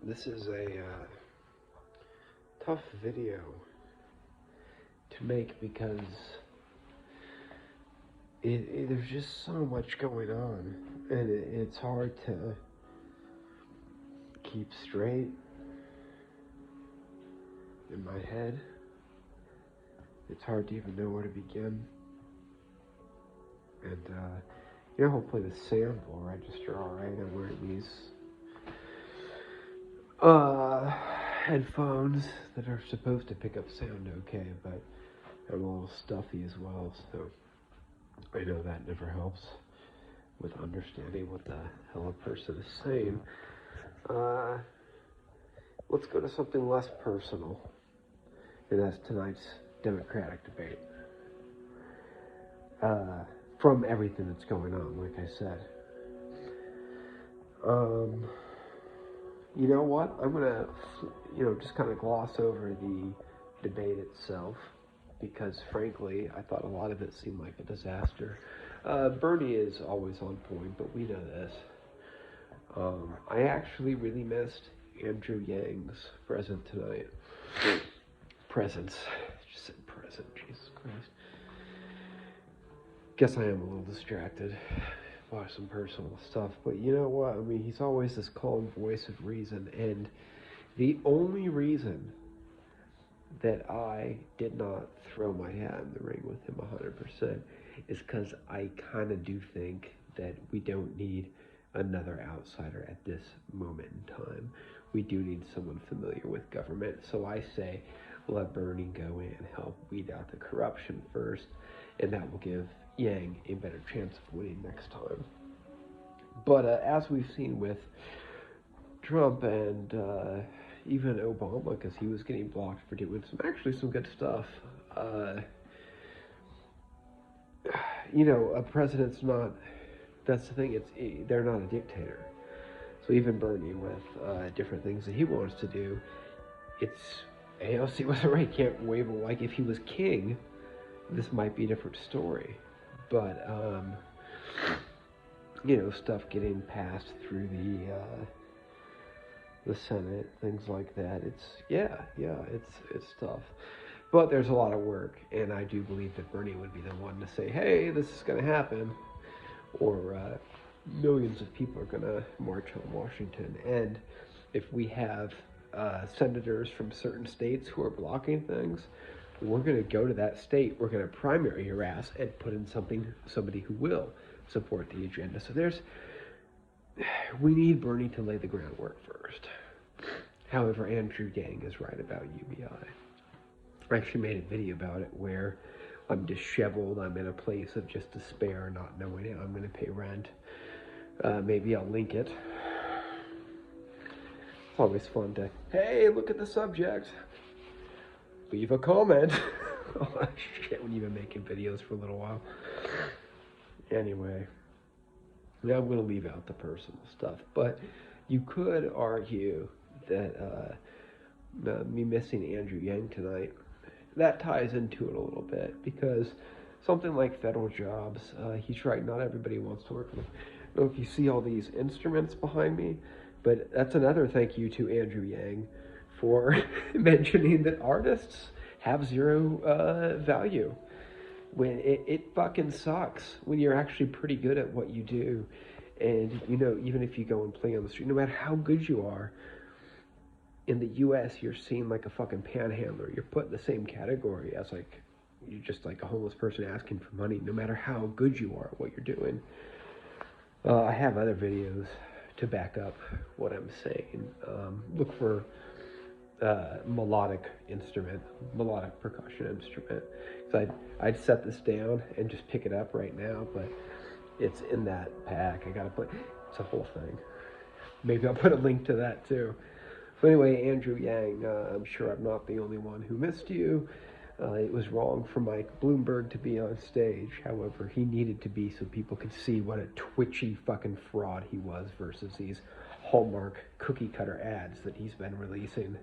This is a tough video to make because there's just so much going on, and it's hard to keep straight in my head. It's hard to even know where to begin. And hopefully the sound will register all right. I'm wearing these headphones that are supposed to pick up sound okay, but I'm a little stuffy as well, so I know that never helps with understanding what the hell a person is saying. Let's go to something less personal, and that's tonight's Democratic debate. From everything that's going on, like I said. You know what? I'm gonna, just kind of gloss over the debate itself, because frankly, I thought a lot of it seemed like a disaster. Bernie is always on point, but we know this. I actually really missed Andrew Yang's presence tonight. Presence. I just said present, Jesus Christ. Guess I am a little distracted by some personal stuff, but you know what? I mean, he's always this calm voice of reason, and the only reason that I did not throw my hat in the ring with him 100% is because I kind of do think that we don't need another outsider at this moment in time. We do need someone familiar with government, so I say let Bernie go in and help weed out the corruption first, and that will give Yang a better chance of winning next time. But as we've seen with Trump and even Obama, because he was getting blocked for doing some good stuff. A president's not. That's the thing. They're not a dictator. So even Bernie, with different things that he wants to do, it's AOC was right. Can't wave like if he was king, this might be a different story. But stuff getting passed through the Senate, things like that. It's tough. But there's a lot of work, and I do believe that Bernie would be the one to say, hey, this is going to happen, or millions of people are going to march on Washington. And if we have senators from certain states who are blocking things, we're going to go to that state, we're going to primary your ass and put in somebody who will support the agenda. So we need Bernie to lay the groundwork first. However, Andrew Yang is right about UBI. I actually made a video about it where I'm disheveled, I'm in a place of just despair, not knowing how I'm going to pay rent. Maybe I'll link it. It's always fun to, hey, look at the subject. Leave a comment. Oh, shit, when you've been making videos for a little while. Anyway, now I'm going to leave out the personal stuff, but you could argue that me missing Andrew Yang tonight, that ties into it a little bit, because something like federal jobs, he's right, not everybody wants to work for them. I don't know if you see all these instruments behind me, but that's another thank you to Andrew Yang for mentioning that artists have zero value. When it fucking sucks when you're actually pretty good at what you do, and even if you go and play on the street, no matter how good you are, in the US you're seen like a fucking panhandler. You're put in the same category as you're just like a homeless person asking for money, no matter how good you are at what you're doing. I have other videos to back up what I'm saying. Look for melodic percussion instrument. So I'd set this down and just pick it up right now, but it's in that pack. It's a whole thing. Maybe I'll put a link to that too. So anyway, Andrew Yang, I'm sure I'm not the only one who missed you. It was wrong for Mike Bloomberg to be on stage. However, he needed to be so people could see what a twitchy fucking fraud he was versus these Hallmark cookie cutter ads that he's been releasing.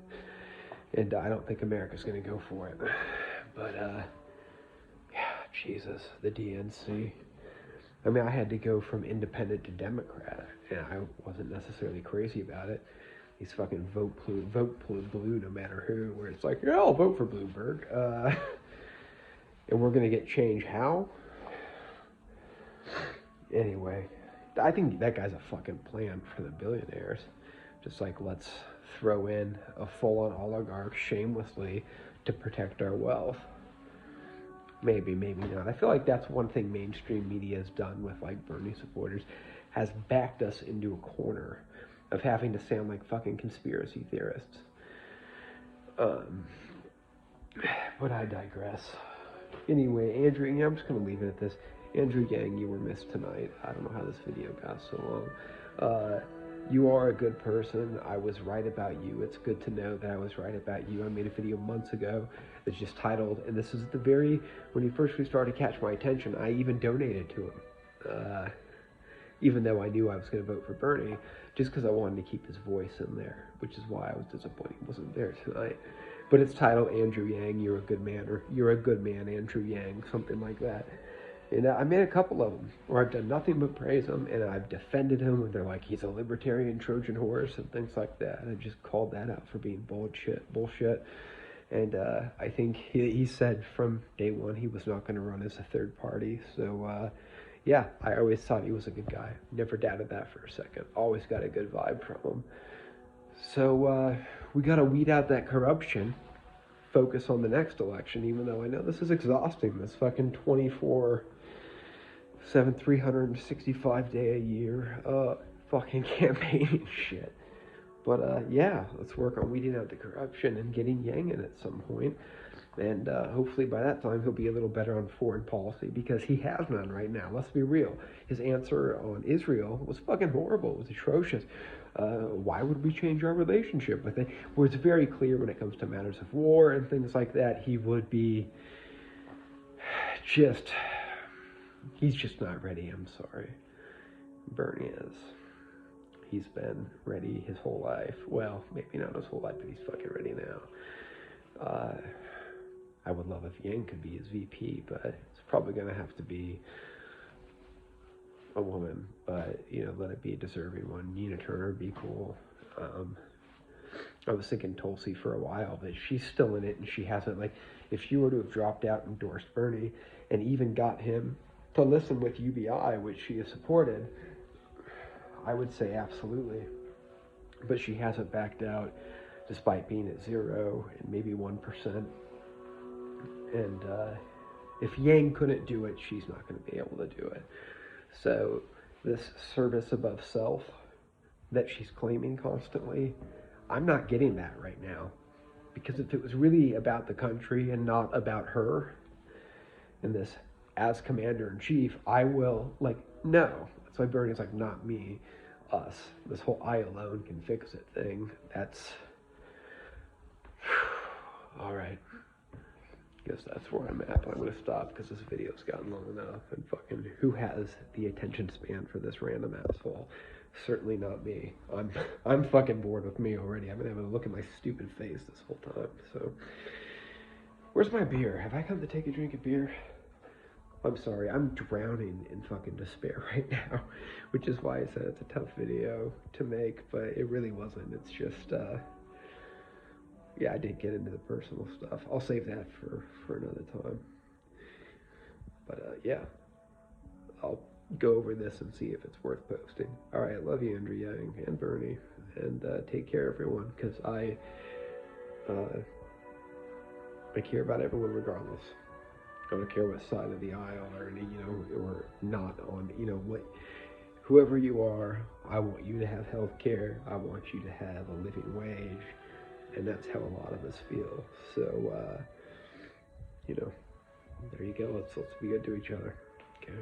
And I don't think America's going to go for it. But, Jesus, the DNC. I mean, I had to go from independent to Democrat, and I wasn't necessarily crazy about it. these fucking vote blue no matter who, where it's like, yeah, I'll vote for Bloomberg. And we're going to get change. How? Anyway, I think that guy's a fucking plan for the billionaires. Just like, let's throw in a full-on oligarch shamelessly to protect our wealth. Maybe, maybe not. I feel like that's one thing mainstream media has done with like Bernie supporters, has backed us into a corner of having to sound like fucking conspiracy theorists. But I digress. Anyway, Andrew, yeah, I'm just going to leave it at this. Andrew Yang, you were missed tonight. I don't know how this video got so long. You are a good person. I was right about you. It's good to know that I was right about you. I made a video months ago that's just titled, and this is when he first started to catch my attention, I even donated to him. Even though I knew I was going to vote for Bernie, just because I wanted to keep his voice in there, which is why I was disappointed he wasn't there tonight. But it's titled, Andrew Yang, You're a Good Man, or You're a Good Man, Andrew Yang, something like that. And I made a couple of them where I've done nothing but praise him, and I've defended him, and they're like, he's a libertarian Trojan horse, and things like that. And I just called that out for being bullshit. And I think he said from day one he was not going to run as a third party. So, yeah, I always thought he was a good guy. Never doubted that for a second. Always got a good vibe from him. So we got to weed out that corruption, focus on the next election, even though I know this is exhausting, this fucking 24/7, 365 day a year fucking campaign shit. But yeah, let's work on weeding out the corruption and getting Yang in at some point. And hopefully by that time he'll be a little better on foreign policy, because he has none right now. Let's be real. His answer on Israel was fucking horrible. It was atrocious. Why would we change our relationship with it? Where it's very clear when it comes to matters of war and things like that, he would be he's just not ready. I'm sorry. Bernie is. He's been ready his whole life. Well, maybe not his whole life, but he's fucking ready now. I would love if Yang could be his VP, but it's probably going to have to be a woman. But, let it be a deserving one. Nina Turner would be cool. I was thinking Tulsi for a while, but she's still in it, and she hasn't, if she were to have dropped out and endorsed Bernie, and even got him to listen with UBI, which she has supported, I would say absolutely. But she hasn't backed out, despite being at 0 and maybe 1%. And if Yang couldn't do it, she's not going to be able to do it. So this service above self that she's claiming constantly, I'm not getting that right now. Because if it was really about the country and not about her, and this as commander-in-chief, I will, no. That's why Bernie's like, not me, us. This whole I alone can fix it thing, that's... All right. Guess that's where I'm at, but I'm going to stop because this video's gotten long enough, and fucking who has the attention span for this random asshole? Certainly not me. I'm fucking bored with me already. I've been able to look at my stupid face this whole time, so. Where's my beer? Have I come to take a drink of beer? I'm sorry, I'm drowning in fucking despair right now, which is why I said it's a tough video to make, but it really wasn't. It's just, yeah, I didn't get into the personal stuff. I'll save that for another time. But, yeah, I'll go over this and see if it's worth posting. All right, I love you, Andrew Yang and Bernie, and take care, everyone, because I care about everyone regardless. I don't care what side of the aisle or not on, whoever you are, I want you to have health care. I want you to have a living wage. And that's how a lot of us feel. So, there you go. Let's be good to each other. Okay.